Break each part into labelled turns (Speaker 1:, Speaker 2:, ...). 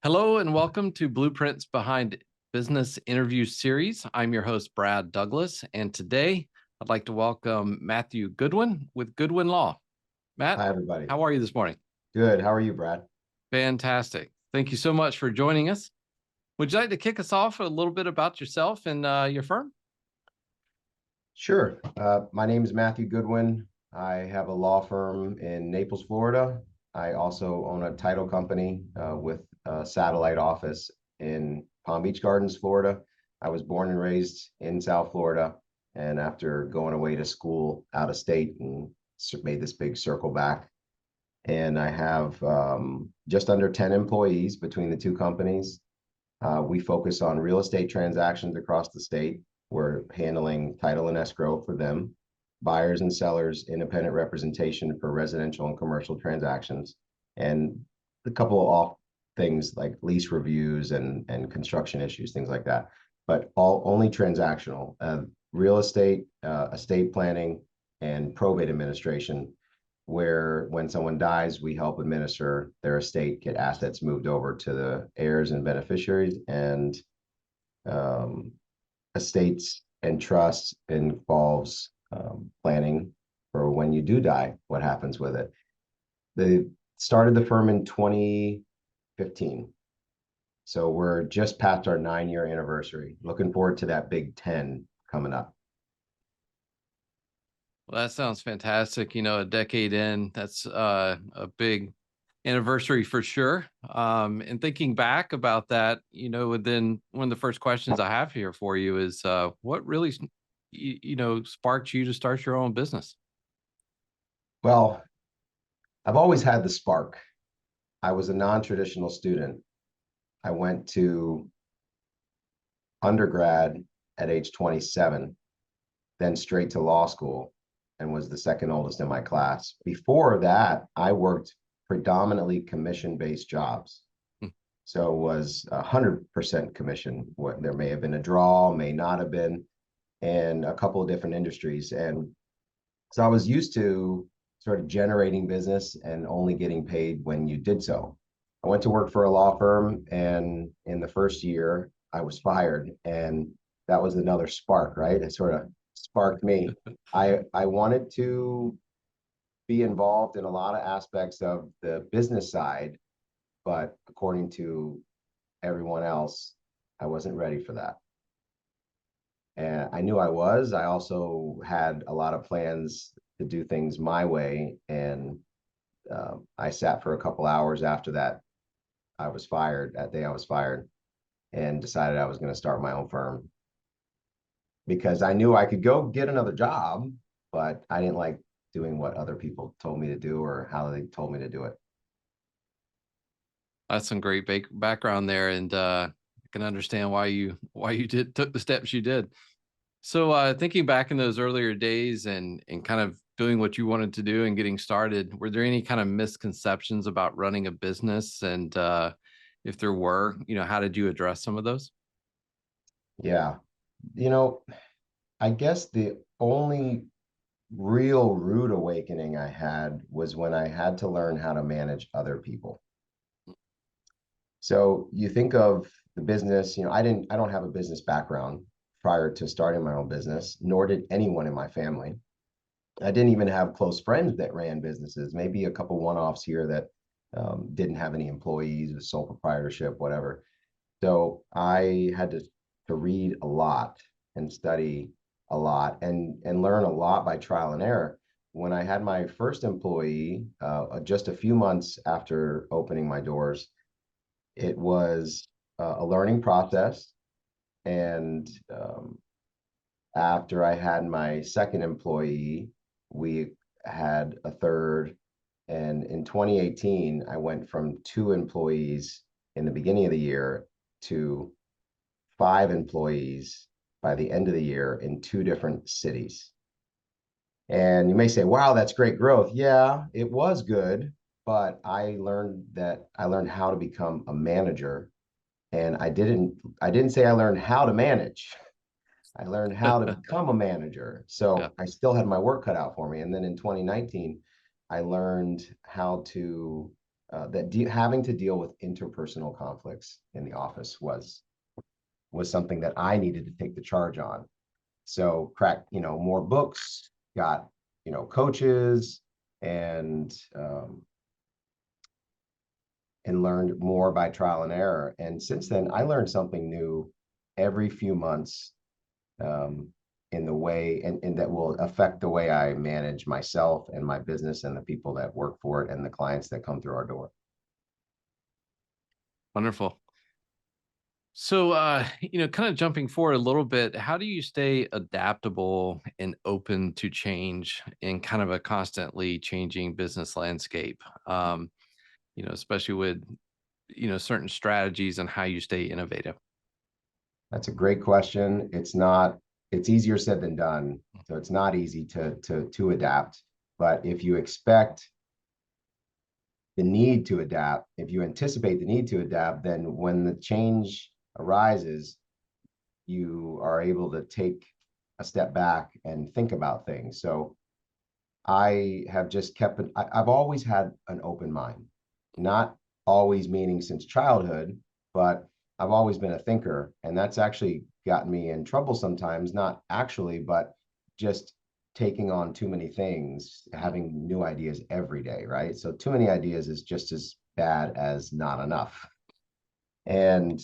Speaker 1: Hello and welcome to Blueprints Behind Business Interview Series. I'm your host, Brad Douglas, and today I'd like to welcome Matthew Goodwin with Goodwin Law. Matt,
Speaker 2: Hi, everybody.
Speaker 1: how are you this morning?
Speaker 2: Good. How are you, Brad?
Speaker 1: Fantastic. Thank you so much for joining us. Would you like to kick us off a little bit about yourself and your firm?
Speaker 2: Sure. My name is Matthew Goodwin. I have a law firm in Naples, Florida. I also own a title company with a satellite office in Palm Beach Gardens, Florida. I was born and raised in South Florida, and after going away to school out of state and made this big circle back. And I have just under 10 employees between the two companies. We focus on real estate transactions across the state. We're handling title and escrow for them, buyers and sellers, independent representation for residential and commercial transactions, and a couple of off things like lease reviews and construction issues, things like that. But all only transactional, real estate, estate planning, and probate administration, where when someone dies, we help administer their estate, get assets moved over to the heirs and beneficiaries, and estates and trusts involves planning for when you do die, what happens with it. They started the firm in 2015. So we're just past our 9-year anniversary. Looking forward to that big 10 coming up.
Speaker 1: Well, that sounds fantastic. A decade in, that's a big anniversary for sure. And thinking back about that, then one of the first questions I have here for you is what really, sparked you to start your own business?
Speaker 2: Well, I've always had the spark. I was a non-traditional student. I went to undergrad at age 27, then straight to law school, and was the second oldest in my class. Before that, I worked predominantly commission-based jobs. So it was 100% commission. There may have been a draw, may not have been, and a couple of different industries. And so I was used to sort of generating business and only getting paid when you did so. I went to work for a law firm, and in the first year, I was fired. And that was another spark, right? It sort of sparked me. I wanted to be involved in a lot of aspects of the business side, but according to everyone else, I wasn't ready for that. And I knew I was. I also had a lot of plans to do things my way, and I sat for a couple hours after that. That day I was fired, and decided I was going to start my own firm because I knew I could go get another job, but I didn't like doing what other people told me to do or how they told me to do it.
Speaker 1: That's some great background there, and I can understand why you took the steps you did. So, thinking back in those earlier days and kind of doing what you wanted to do and getting started, were there any kind of misconceptions about running a business? And if there were, how did you address some of those?
Speaker 2: Yeah. You know, I guess the only real rude awakening I had was when I had to learn how to manage other people. So you think of the business, I don't have a business background prior to starting my own business, nor did anyone in my family. I didn't even have close friends that ran businesses, maybe a couple one-offs here that didn't have any employees, with sole proprietorship, whatever. So I had to read a lot and study a lot and learn a lot by trial and error. When I had my first employee, just a few months after opening my doors, it was a learning process. And after I had my second employee, we had a third. And in 2018, I went from 2 employees in the beginning of the year to 5 employees by the end of the year in 2 different cities. And you may say, wow, that's great growth. Yeah, it was good, but I learned how to become a manager. And I didn't say I learned how to manage. I learned how to become a manager.
Speaker 1: Yeah.
Speaker 2: So I still had my work cut out for me. And then in 2019, I learned how to having to deal with interpersonal conflicts in the office was something that I needed to take the charge on. So more books, got, coaches, and learned more by trial and error. And since then, I learned something new every few months, in the way, and that will affect the way I manage myself and my business and the people that work for it and the clients that come through our door.
Speaker 1: Wonderful. So, kind of jumping forward a little bit, how do you stay adaptable and open to change in kind of a constantly changing business landscape? Especially with, certain strategies and how you stay innovative.
Speaker 2: That's a great question. It's easier said than done. So it's not easy to adapt. But if you expect the need to adapt, if you anticipate the need to adapt, then when the change arises, you are able to take a step back and think about things. So I have just I've always had an open mind, not always meaning since childhood, but I've always been a thinker. And that's actually gotten me in trouble sometimes, not actually, but just taking on too many things, having new ideas every day, right? So too many ideas is just as bad as not enough. And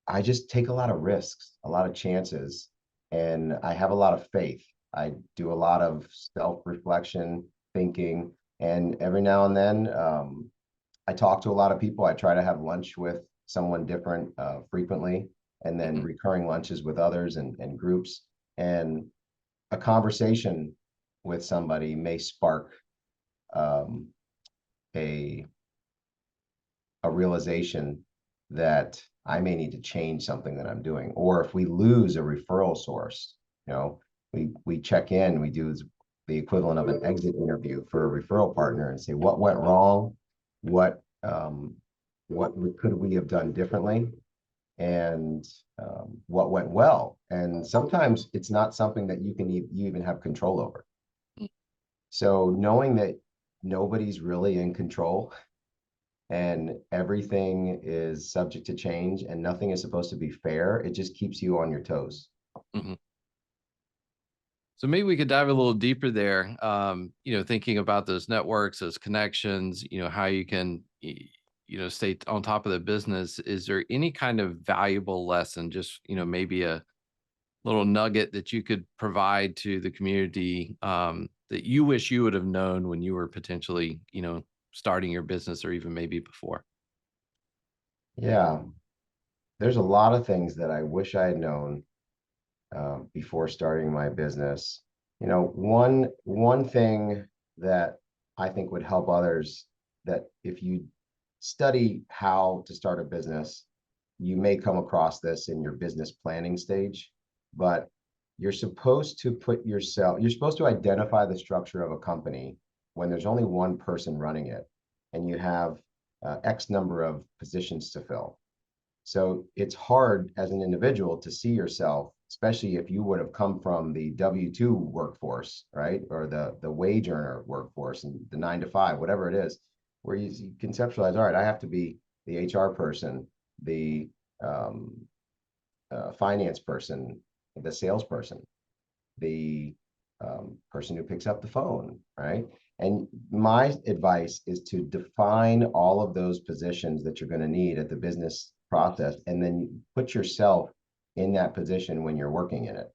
Speaker 2: I just take a lot of risks, a lot of chances, and I have a lot of faith. I do a lot of self-reflection, thinking, and every now and then I talk to a lot of people. I try to have lunch with someone different frequently, and then recurring lunches with others and groups. And a conversation with somebody may spark um, a realization that I may need to change something that I'm doing. Or if we lose a referral source, we check in, we do the equivalent of an exit interview for a referral partner and say what went wrong, what could we have done differently, and what went well. And sometimes it's not something that you even have control over. So knowing that nobody's really in control and everything is subject to change and nothing is supposed to be fair, it just keeps you on your toes.
Speaker 1: Mm-hmm. So maybe we could dive a little deeper there. Thinking about those networks, those connections, how you can, stay on top of the business. Is there any kind of valuable lesson, just, maybe a little nugget that you could provide to the community that you wish you would have known when you were potentially, starting your business or even maybe before?
Speaker 2: Yeah, there's a lot of things that I wish I had known before starting my business. One thing that I think would help others, that if you study how to start a business, you may come across this in your business planning stage, but you're supposed to identify the structure of a company when there's only one person running it and you have X number of positions to fill. So it's hard as an individual to see yourself, especially if you would have come from the W-2 workforce, right? Or the wage earner workforce and the 9 to 5, whatever it is, where you conceptualize, all right, I have to be the HR person, the finance person, the salesperson, the person who picks up the phone, right? And my advice is to define all of those positions that you're going to need at the business process, and then put yourself in that position when you're working in it.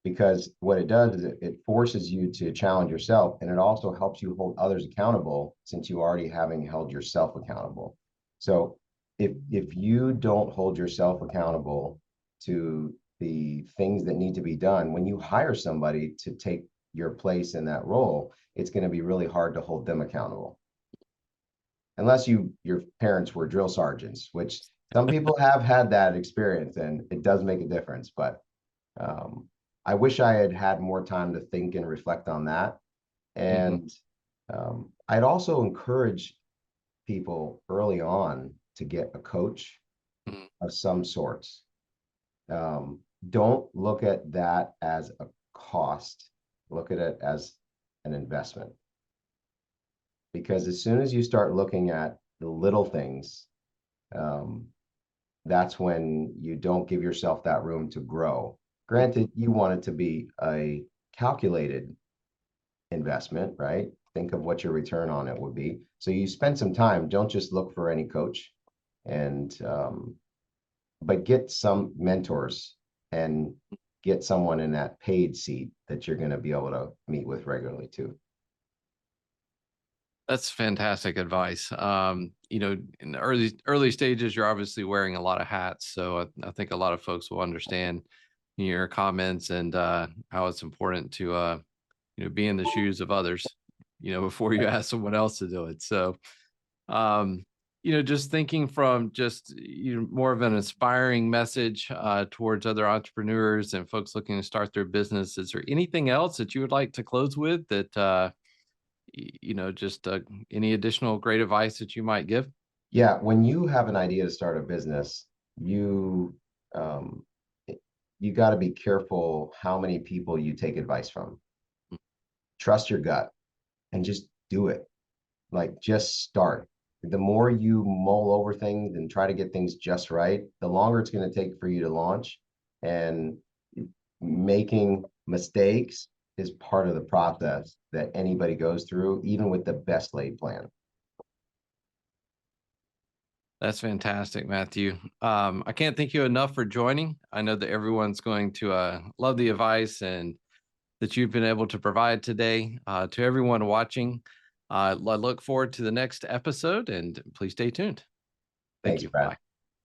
Speaker 2: Because what it does is it forces you to challenge yourself, and it also helps you hold others accountable since you already having held yourself accountable. So if you don't hold yourself accountable to the things that need to be done, when you hire somebody to take your place in that role, it's going to be really hard to hold them accountable. Unless your parents were drill sergeants, which some people have had that experience, and it does make a difference. But I wish I had had more time to think and reflect on that. And I'd also encourage people early on to get a coach of some sorts. Don't look at that as a cost. Look at it as an investment. because as soon as you start looking at the little things, that's when you don't give yourself that room to grow. Granted, you want it to be a calculated investment, right? Think of what your return on it would be. So you spend some time, don't just look for any coach, and but get some mentors and get someone in that paid seat that you're going to be able to meet with regularly too.
Speaker 1: That's fantastic advice. In the early stages, you're obviously wearing a lot of hats, so I think a lot of folks will understand your comments and how it's important to be in the shoes of others, before you ask someone else to do it. So, um, just thinking from just more of an inspiring message towards other entrepreneurs and folks looking to start their business. Is there anything else that you would like to close with that? Just any additional great advice that you might give?
Speaker 2: Yeah, when you have an idea to start a business, you um, you got to be careful how many people you take advice from. Trust your gut and just do it. Like, just start. The more you mull over things and try to get things just right, the longer it's going to take for you to launch. And making mistakes is part of the process that anybody goes through, even with the best laid plan.
Speaker 1: That's fantastic, Matthew. I can't thank you enough for joining. I know that everyone's going to love the advice and that you've been able to provide today. To everyone watching, I look forward to the next episode, and please stay tuned. Thank
Speaker 2: Thanks,
Speaker 1: you.
Speaker 2: Brad.
Speaker 1: Bye.